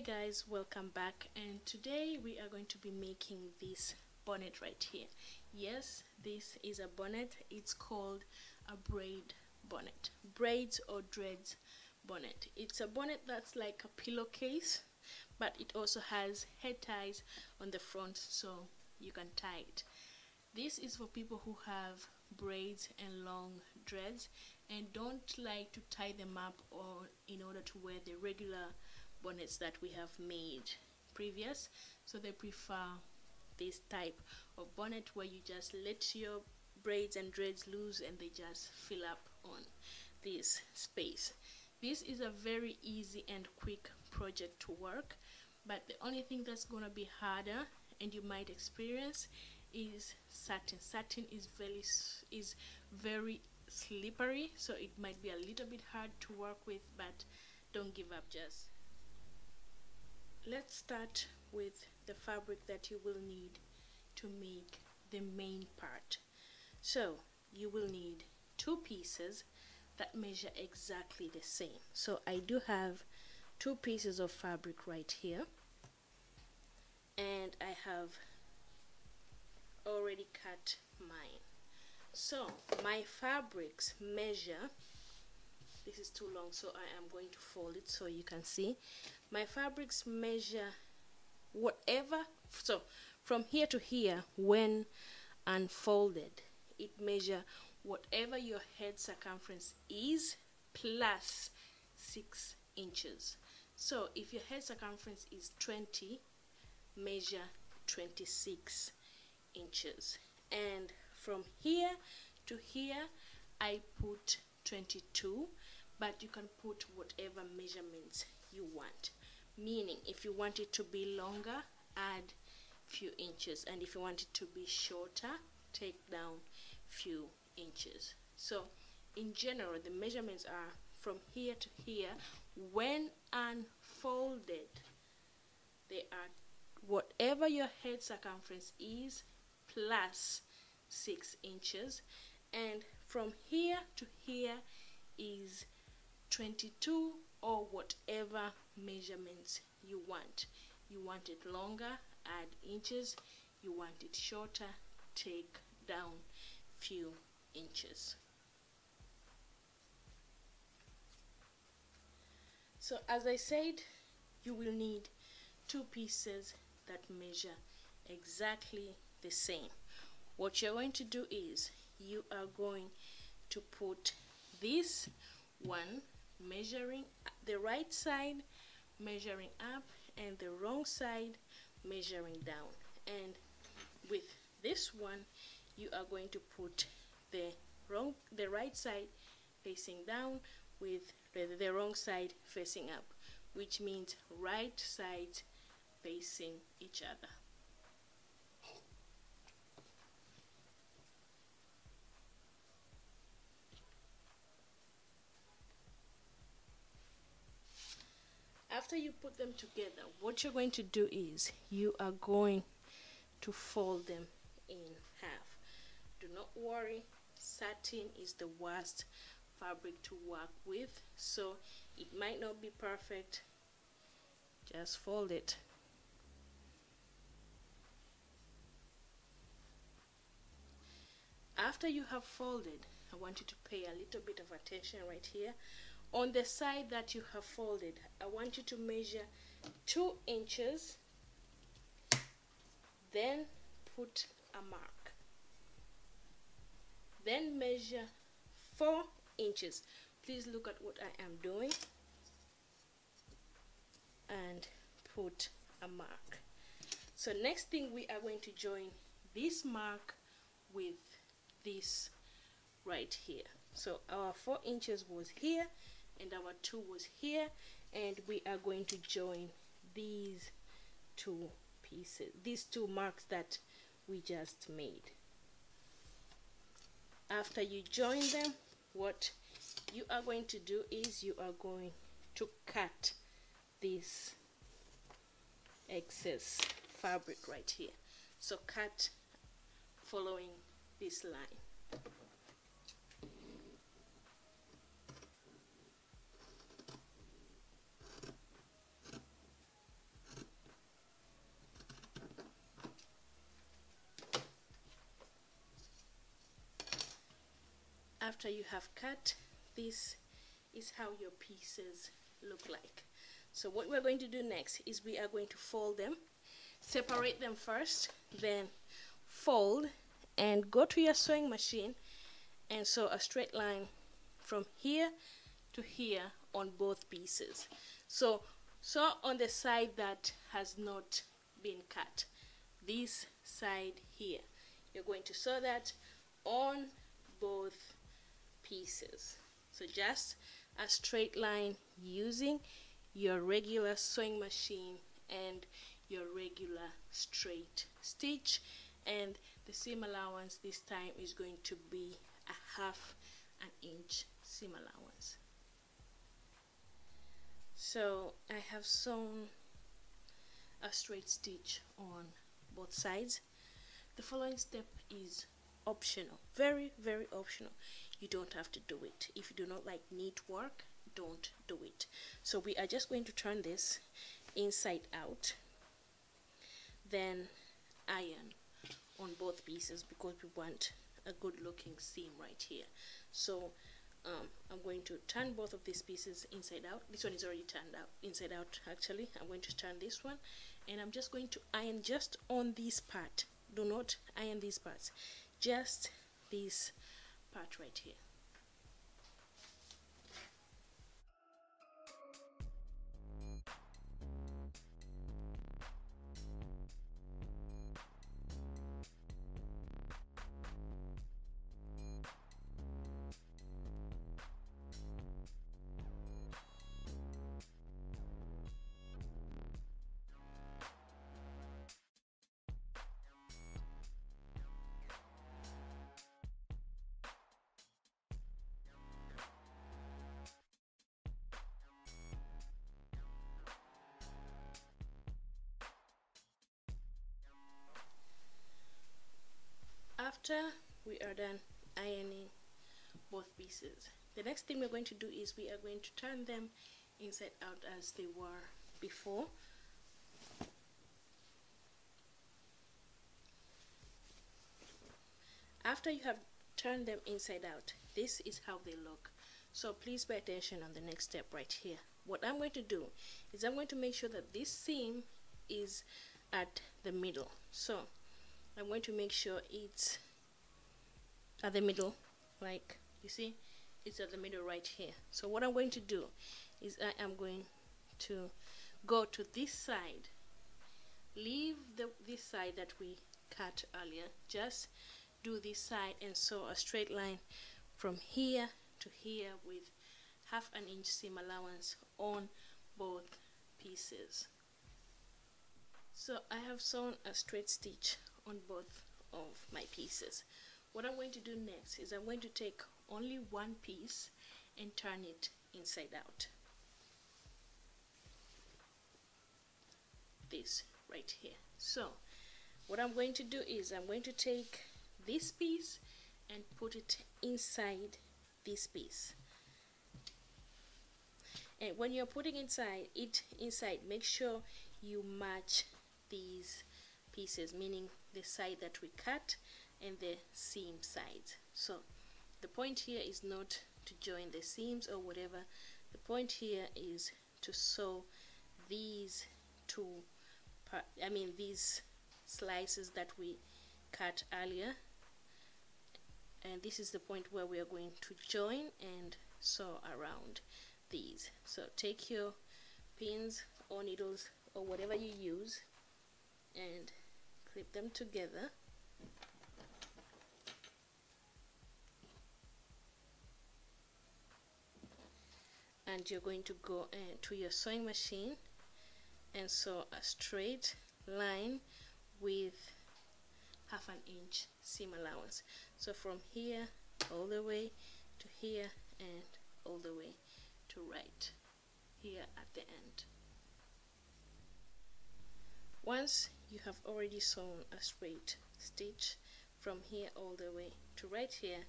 Guys, welcome back, and today we are going to be making this bonnet right here. Yes, this is a bonnet. It's called a braid bonnet, braids or dreads bonnet. It's a bonnet that's like a pillowcase, but it also has head ties on the front so you can tie it. This is for people who have braids and long dreads and don't like to tie them up or in order to wear the regular bonnets that we have made previous, so they prefer this type of bonnet where you just let your braids and dreads loose and they just fill up on this space. This is a very easy and quick project to work, but the only thing that's gonna be harder and you might experience is satin. Satin is very slippery, so it might be a little bit hard to work with, but don't give up. Just let's start with the fabric that you will need to make the main part. So you will need two pieces that measure exactly the same. So I do have two pieces of fabric right here, and I have already cut mine. So my fabrics measure, this is too long, so I am going to fold it so you can see. My fabrics measure whatever, so from here to here, when unfolded, it measure whatever your head circumference is plus 6 inches. So if your head circumference is 20, measure 26 inches, and from here to here I put 22, but you can put whatever measurements you want, meaning if you want it to be longer, add few inches, and if you want it to be shorter, take down few inches. So in general the measurements are from here to here. When unfolded, they are whatever your head circumference is plus 6 inches, and from here to here is 22 or whatever measurements you want. You want it longer, add inches. You want it shorter, take down few inches. So as I said, you will need two pieces that measure exactly the same. What you're going to do is you are going to put this one measuring the right side, measuring up, and the wrong side measuring down, and with this one you are going to put the right side facing down with the wrong side facing up, which means right sides facing each other. After you put them together, what you're going to do is you are going to fold them in half. Do not worry, satin is the worst fabric to work with, so it might not be perfect. Just fold it. After you have folded, I want you to pay a little bit of attention right here. On the side that you have folded, I want you to measure 2 inches, then put a mark. Then measure 4 inches. Please look at what I am doing, and put a mark. So next thing, we are going to join this mark with this right here. So our 4 inches was here and our 2 was here, and we are going to join these two pieces, these two marks that we just made. After you join them, what you are going to do is you are going to cut this excess fabric right here. So cut following this line. after you have cut, this is how your pieces look like. So what we're going to do next is we are going to fold them, separate them first, then fold, and go to your sewing machine and sew a straight line from here to here on both pieces. So sew on the side that has not been cut, this side here. You're going to sew that on both pieces. So just a straight line using your regular sewing machine and your regular straight stitch, and the seam allowance this time is going to be a 1/2 inch seam allowance. So I have sewn a straight stitch on both sides. The following step is optional, very optional. You don't have to do it. If you do not like neat work, don't do it. So we are just going to turn this inside out, then iron on both pieces because we want a good looking seam right here. So I'm going to turn both of these pieces inside out. This one is already turned out inside out actually. I'm going to turn this one, and I'm just going to iron just on this part. Do not iron these parts, just this part right here. After we are done ironing both pieces, the next thing we're going to do is we are going to turn them inside out as they were before. After you have turned them inside out, this is how they look. So please pay attention on the next step right here. What I'm going to do is I'm going to make sure that this seam is at the middle. So I'm going to make sure it's at the middle, like you see, it's at the middle right here. So what I'm going to do is I am going to go to this side, leave this side that we cut earlier, just do this side and sew a straight line from here to here with 1/2 inch seam allowance on both pieces. So I have sewn a straight stitch on both of my pieces. What I'm going to do next is I'm going to take only one piece and turn it inside out. This right here. So what I'm going to do is I'm going to take this piece and put it inside this piece. And when you're putting it inside, make sure you match these pieces, meaning the side that we cut and the seam sides. So the point here is not to join the seams or whatever. The point here is to sew these these slices that we cut earlier, and this is the point where we are going to join and sew around these. So take your pins or needles or whatever you use and clip them together. And you're going to go to your sewing machine and sew a straight line with 1/2 inch seam allowance. So from here all the way to here and all the way to right here at the end. Once you have already sewn a straight stitch from here all the way to right here,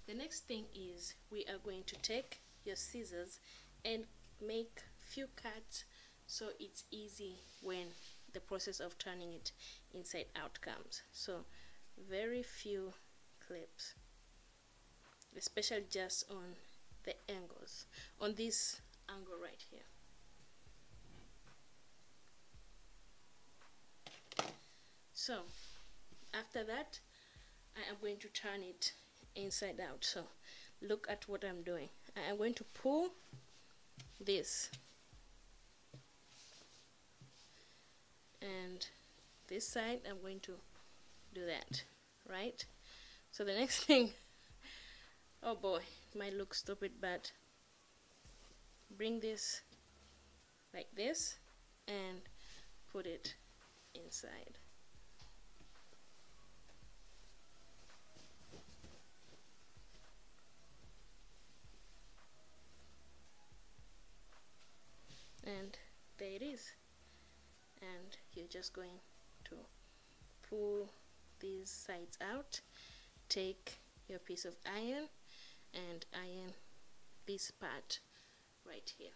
the next thing is we are going to take your scissors and make few cuts so it's easy when the process of turning it inside out comes. So very few clips especially just on the angles, on this angle right here. So after that, I am going to turn it inside out. So look at what I'm doing. I am going to pull this, and this side I'm going to do that, right? So the next thing, oh boy, might look stupid, but bring this like this and put it inside. And there it is. And you're just going to pull these sides out, take your piece of iron and iron this part right here.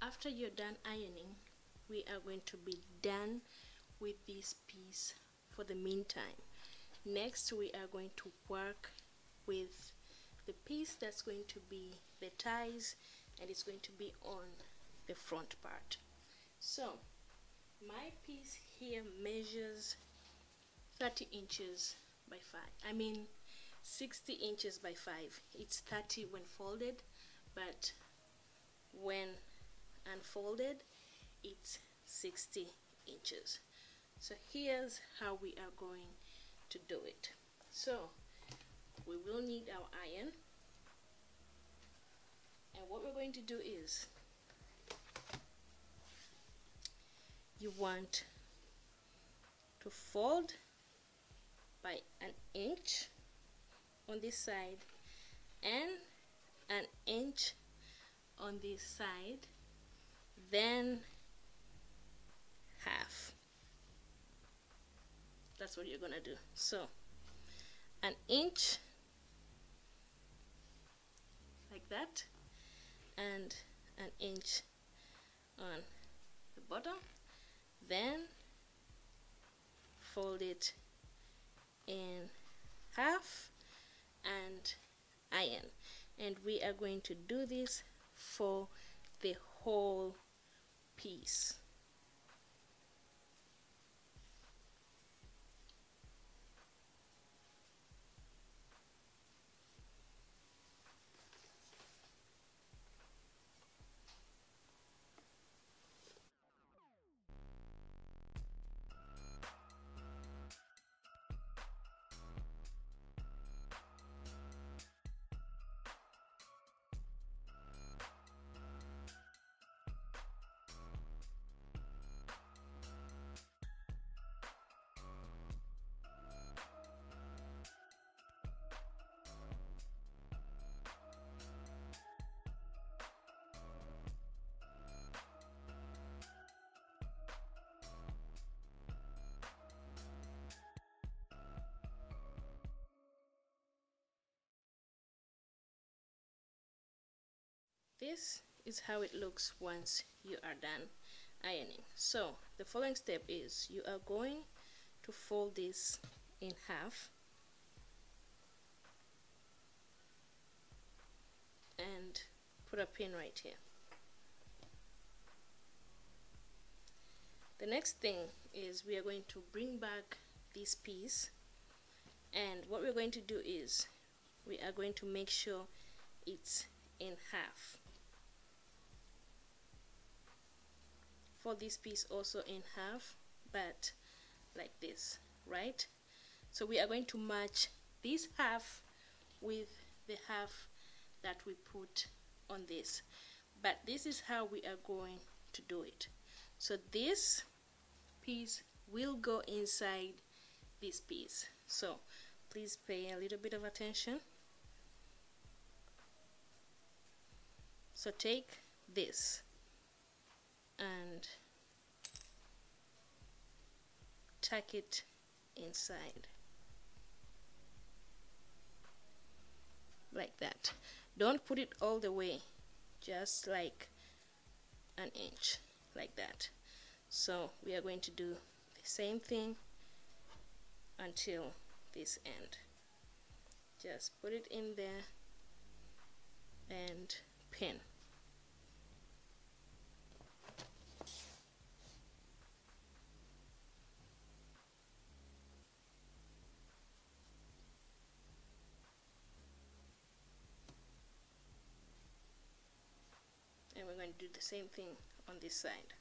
After you're done ironing, we are going to be done with this piece for the meantime. Next, we are going to work with the piece that's going to be the ties, and it's going to be on the front part. So my piece here measures 30 inches by 5. I mean 60 inches by 5. It's 30 when folded, but when unfolded it's 60 inches. So here's how we are going to do it. So we will need our iron, and what we're going to do is, you want to fold by an inch on this side and an inch on this side, then half. That's what you're gonna do. So an inch like that, and an inch on the bottom, then fold it in half and iron. And we are going to do this for the whole piece. This is how it looks once you are done ironing. So the following step is, you are going to fold this in half and put a pin right here. The next thing is, we are going to bring back this piece, and what we're going to do is, we are going to make sure it's in half. For this piece also in half, but like this, right? So we are going to match this half with the half that we put on this, but this is how we are going to do it. So this piece will go inside this piece, so please pay a little bit of attention. So take this and tuck it inside like that. Don't put it all the way, just like an inch, like that. So we are going to do the same thing until this end. Just put it in there and pin. And we're going to do the same thing on this side.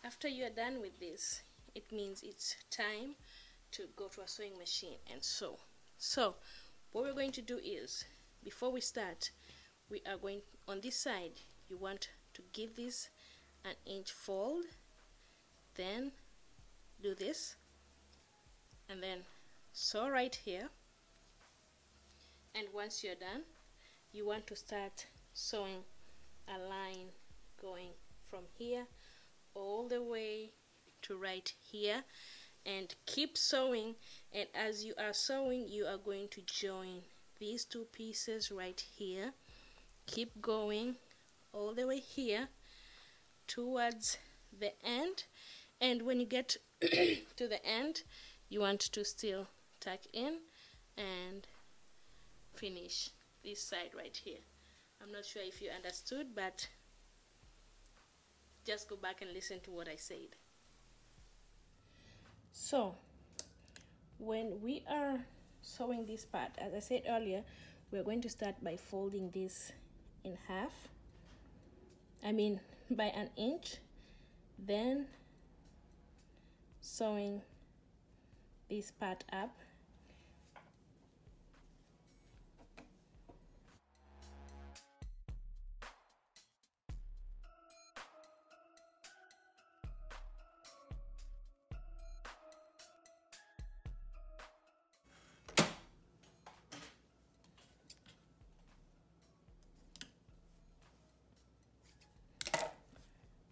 After you are done with this, it means it's time to go to a sewing machine and sew. So what we're going to do is, before we start, we are going, on this side, you want to give this an inch fold, then do this, and then sew right here. And once you're done, you want to start sewing a line going from here all the way to right here, and keep sewing. And as you are sewing, you are going to join these two pieces right here. Keep going all the way here towards the end, and when you get to the end, you want to still tuck in and finish this side right here. I'm not sure if you understood, but just go back and listen to what I said. So when we are sewing this part, as I said earlier, we're going to start by folding this in half, by an inch, then sewing this part up.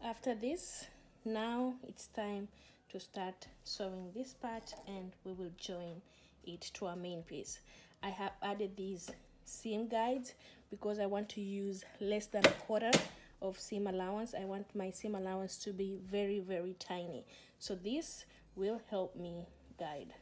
After this, now it's time to start sewing this part, and we will join it to our main piece. I have added these seam guides because I want to use less than a quarter of seam allowance. I want my seam allowance to be very, very tiny. So this will help me guide.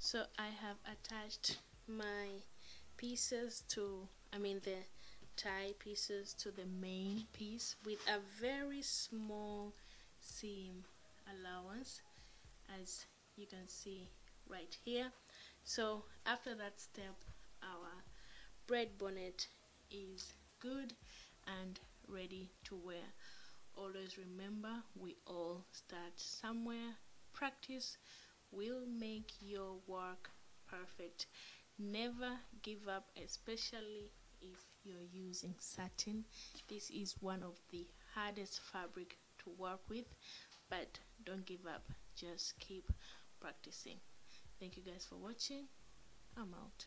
So I have attached my pieces to, the tie pieces to the main piece with a very small seam allowance, as you can see right here. So after that step, our braid bonnet is good and ready to wear. Always remember, we all start somewhere. Practice will make your work perfect. Never give up, especially if you're using satin. This is one of the hardest fabric to work with, but don't give up, just keep practicing. Thank you guys for watching. I'm out.